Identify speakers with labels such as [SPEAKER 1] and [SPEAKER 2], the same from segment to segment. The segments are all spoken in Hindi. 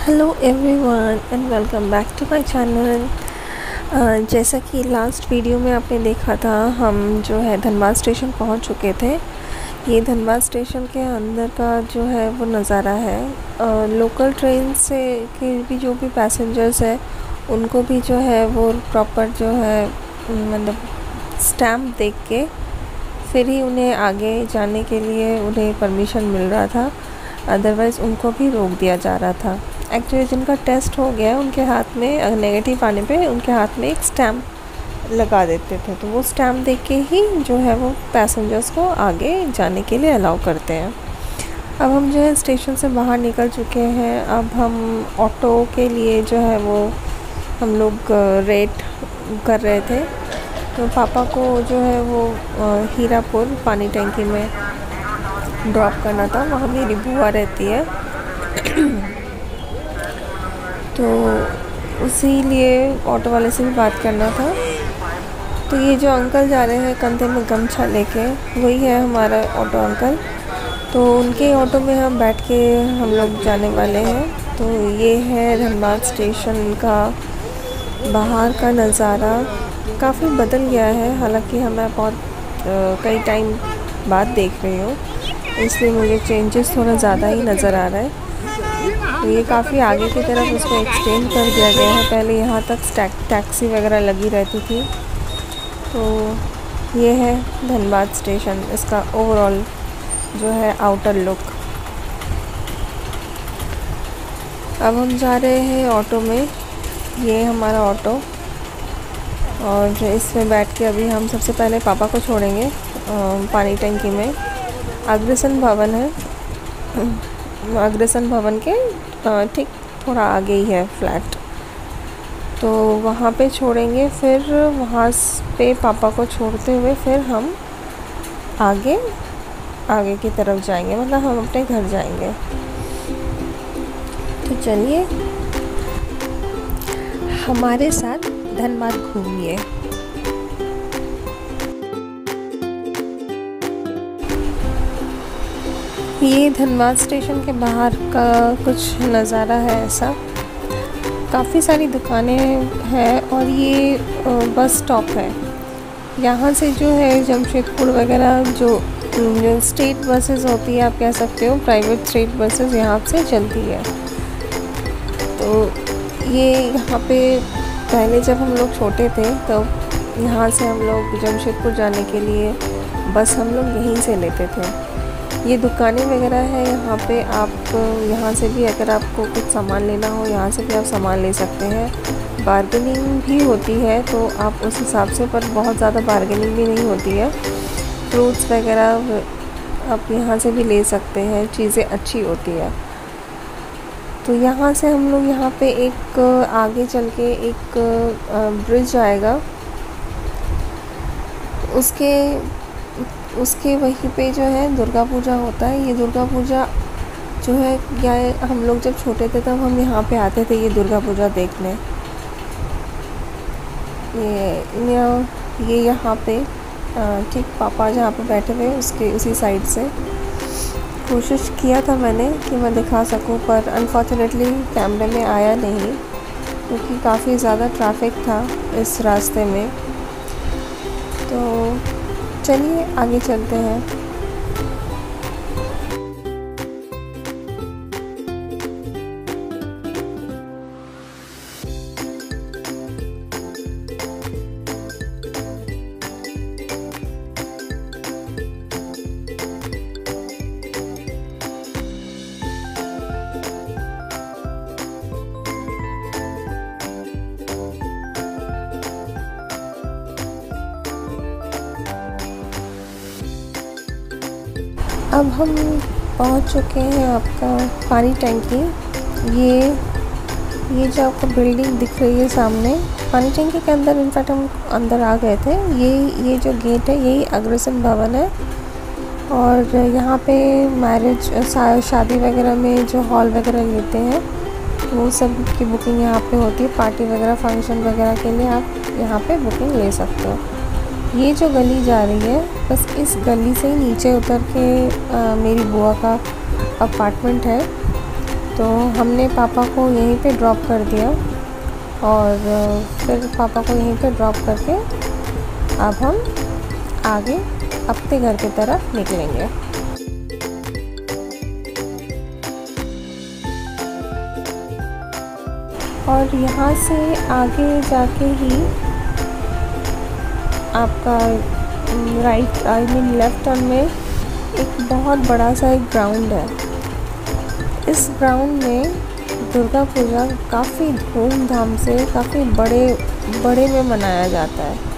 [SPEAKER 1] Hello everyone and welcome back to my channel. जैसा कि लास्ट वीडियो में आपने देखा था, हम जो है धनबाद स्टेशन पहुंच चुके थे। ये धनबाद स्टेशन के अंदर का जो है वो नज़ारा है। लोकल ट्रेन से के भी जो भी पैसेंजर्स है उनको भी जो है वो प्रॉपर जो है मतलब स्टैम्प देख के फिर ही उन्हें आगे जाने के लिए उन्हें परमिशन मिल रहा था, अदरवाइज़ उनको भी रोक दिया जा रहा था। एक्चुअली जिनका टेस्ट हो गया उनके हाथ में नेगेटिव आने पे उनके हाथ में एक स्टैम्प लगा देते थे, तो वो स्टैम्प देख के ही जो है वो पैसेंजर्स को आगे जाने के लिए अलाउ करते हैं। अब हम जो है स्टेशन से बाहर निकल चुके हैं। अब हम ऑटो के लिए जो है वो हम लोग रेट कर रहे थे, तो पापा को जो है वो हीरापुर पानी टंकी में ड्रॉप करना था। वहाँ मेरी बुआ रहती है तो उसी लिए ऑटो वाले से भी बात करना था। तो ये जो अंकल जा रहे हैं कंधे में गमछा लेके, वही है हमारा ऑटो अंकल। तो उनके ऑटो में हम बैठ के हम लोग जाने वाले हैं। तो ये है धनबाद स्टेशन का बाहर का नज़ारा। काफ़ी बदल गया है, हालांकि हमें बहुत कई टाइम बाद देख रही हूँ, इसलिए मुझे चेंजेस थोड़ा ज़्यादा ही नज़र आ रहा है। तो ये काफ़ी आगे की तरफ उसको एक्सटेंड कर दिया गया है। पहले यहाँ तक टैक्सी वगैरह लगी रहती थी। तो ये है धनबाद स्टेशन, इसका ओवरऑल जो है आउटर लुक। अब हम जा रहे हैं ऑटो में, ये हमारा ऑटो, और इसमें बैठ के अभी हम सबसे पहले पापा को छोड़ेंगे पानी टंकी में। अग्रसेन भवन है, अग्रसेन भवन के ठीक थोड़ा आगे ही है फ्लैट, तो वहाँ पे छोड़ेंगे। फिर वहाँ पे पापा को छोड़ते हुए फिर हम आगे की तरफ जाएंगे, मतलब हम अपने घर जाएंगे। तो चलिए हमारे साथ धनबाद घूमिए। ये धनबाद स्टेशन के बाहर का कुछ नज़ारा है ऐसा। काफ़ी सारी दुकानें हैं और ये बस स्टॉप है। यहाँ से जो है जमशेदपुर वगैरह जो स्टेट बसेस होती है, आप कह सकते हो प्राइवेट स्टेट बसेस यहाँ से चलती है। तो ये यहाँ पे पहले जब हम लोग छोटे थे तो यहाँ से हम लोग जमशेदपुर जाने के लिए बस हम लोग यहीं से लेते थे। ये दुकानें वगैरह है यहाँ पे, आप यहाँ से भी अगर आपको कुछ सामान लेना हो यहाँ से भी आप सामान ले सकते हैं। बार्गेनिंग भी होती है तो आप उस हिसाब से, पर बहुत ज़्यादा बार्गेनिंग भी नहीं होती है। फ्रूट्स वगैरह आप यहाँ से भी ले सकते हैं, चीज़ें अच्छी होती है। तो यहाँ से हम लोग यहाँ पे एक आगे चल के एक ब्रिज आएगा, उसके वहीं पे जो है दुर्गा पूजा होता है। ये दुर्गा पूजा जो है क्या है, हम लोग जब छोटे थे तब हम यहाँ पे आते थे ये दुर्गा पूजा देखने। ये यहाँ पे ठीक पापा जहाँ पे बैठे हुए उसके उसी साइड से कोशिश किया था मैंने कि मैं दिखा सकूं, पर अनफॉर्चुनेटली कैमरे में आया नहीं क्योंकि काफ़ी ज़्यादा ट्रैफिक था इस रास्ते में। तो चलिए आगे चलते हैं। अब हम पहुंच चुके हैं आपका पानी टंकी। ये जो आपको बिल्डिंग दिख रही है सामने, पानी टंकी के अंदर इनफैक्ट हम अंदर आ गए थे। ये जो गेट है यही अग्रसेन भवन है, और यहाँ पे मैरिज शादी वगैरह में जो हॉल वगैरह लेते हैं वो सब की बुकिंग यहाँ पे होती है। पार्टी वगैरह फंक्शन वगैरह के लिए आप यहाँ पे बुकिंग ले सकते हो। ये जो गली जा रही है, बस इस गली से ही नीचे उतर के मेरी बुआ का अपार्टमेंट है। तो हमने पापा को यहीं पे ड्रॉप कर दिया और फिर पापा को यहीं पे ड्रॉप करके अब हम आगे अपने घर की तरफ निकलेंगे। और यहाँ से आगे जाके ही आपका राइट लेफ़्ट टर्न में एक बहुत बड़ा सा एक ग्राउंड है। इस ग्राउंड में दुर्गा पूजा काफ़ी धूमधाम से काफ़ी बड़े में मनाया जाता है।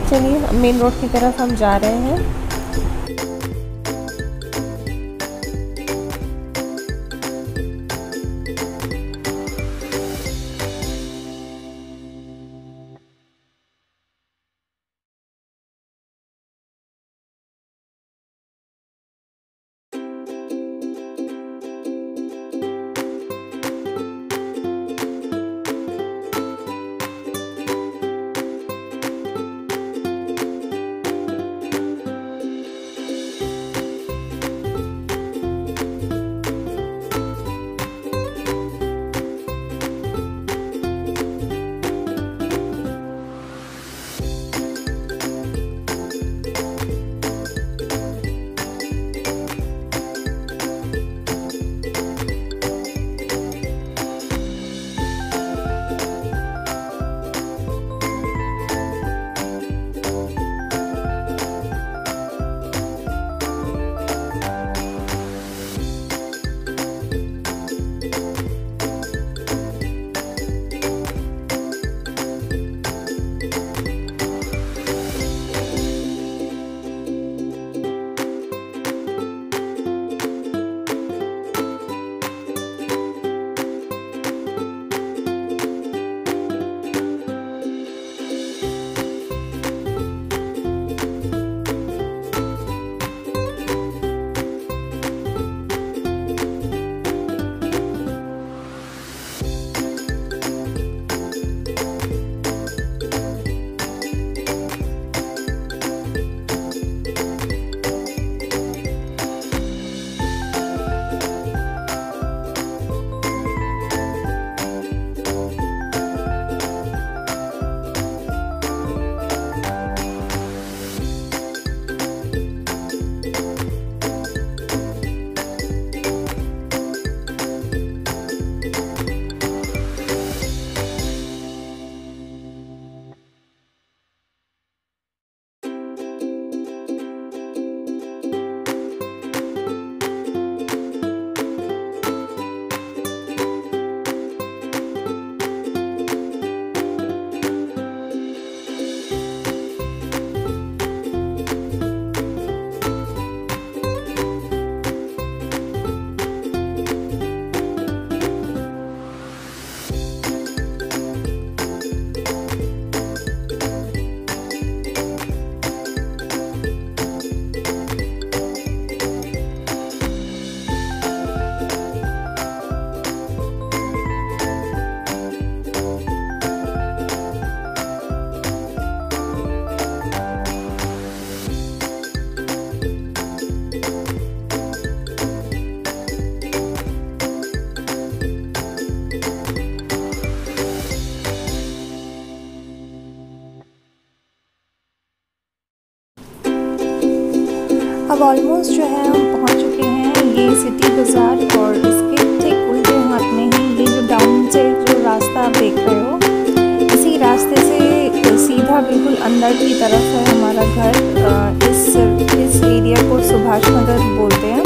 [SPEAKER 1] चलिए मेन रोड की तरफ हम जा रहे हैं। अब ऑलमोस्ट जो है हम पहुंच चुके हैं ये सिटी बाज़ार, और इसके ठीक उल्टे हाथ में ही ये जो डाउन से जो रास्ता आप देख रहे हो, इसी रास्ते से सीधा बिल्कुल अंदर की तरफ है हमारा घर। इस एरिया को सुभाष नगर बोलते हैं।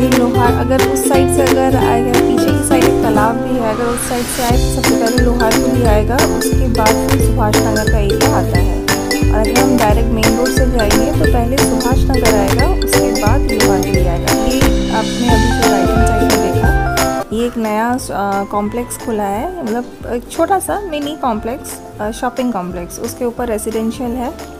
[SPEAKER 1] ये लोग लोहार अगर उस साइड से अगर आएगा, पीछे की साइड एक तालाब भी है, अगर उस साइड से आए तो सबसे पहले लोहारपुली आएगा, उसके बाद फिर सुभाष नगर का एरिया आता है। और अगर हम डायरेक्ट मेन रोड से जाएंगे तो पहले सुभाष नगर आएगा, उसके बाद लोहारपुली आएगा। ये आपने अभी जो राइट हैंड साइड में देखा, ये एक नया कॉम्प्लेक्स खुला है, मतलब एक छोटा सा मिनी कॉम्प्लेक्स, शॉपिंग कॉम्प्लेक्स, उसके ऊपर रेजिडेंशियल है।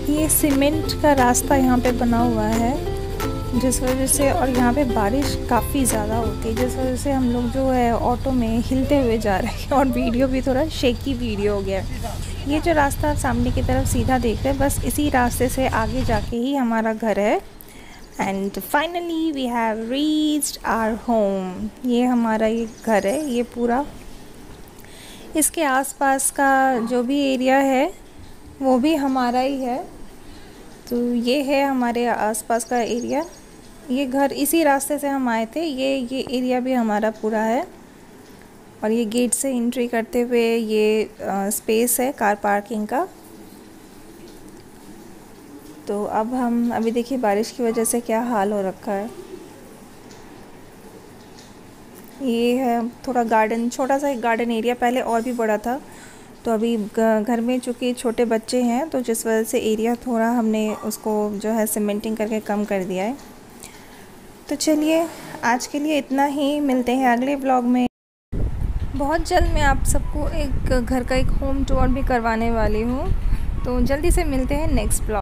[SPEAKER 1] ये सीमेंट का रास्ता यहाँ पे बना हुआ है, जिस वजह से, और यहाँ पे बारिश काफ़ी ज़्यादा होती है, जिस वजह से हम लोग जो है ऑटो में हिलते हुए जा रहे हैं और वीडियो भी थोड़ा शेकी वीडियो हो गया। ये जो रास्ता आप सामने की तरफ सीधा देख रहे हैं, बस इसी रास्ते से आगे जाके ही हमारा घर है। And finally we have reached our home. ये हमारा ये घर है, ये पूरा इसके आसपास का जो भी एरिया है वो भी हमारा ही है। तो ये है हमारे आसपास का एरिया। ये घर इसी रास्ते से हम आए थे, ये एरिया भी हमारा पूरा है। और ये गेट से एंट्री करते हुए ये स्पेस है कार पार्किंग का। तो अब हम अभी देखिए बारिश की वजह से क्या हाल हो रखा है। ये है थोड़ा गार्डन, छोटा सा एक गार्डन एरिया, पहले और भी बड़ा था। तो अभी घर में चूँकि छोटे बच्चे हैं तो जिस वजह से एरिया थोड़ा हमने उसको जो है सीमेंटिंग करके कम कर दिया है। तो चलिए आज के लिए इतना ही, मिलते हैं अगले व्लॉग में। बहुत जल्द मैं आप सबको एक घर का एक होम टूर भी करवाने वाली हूँ, तो जल्दी से मिलते हैं नेक्स्ट व्लॉग।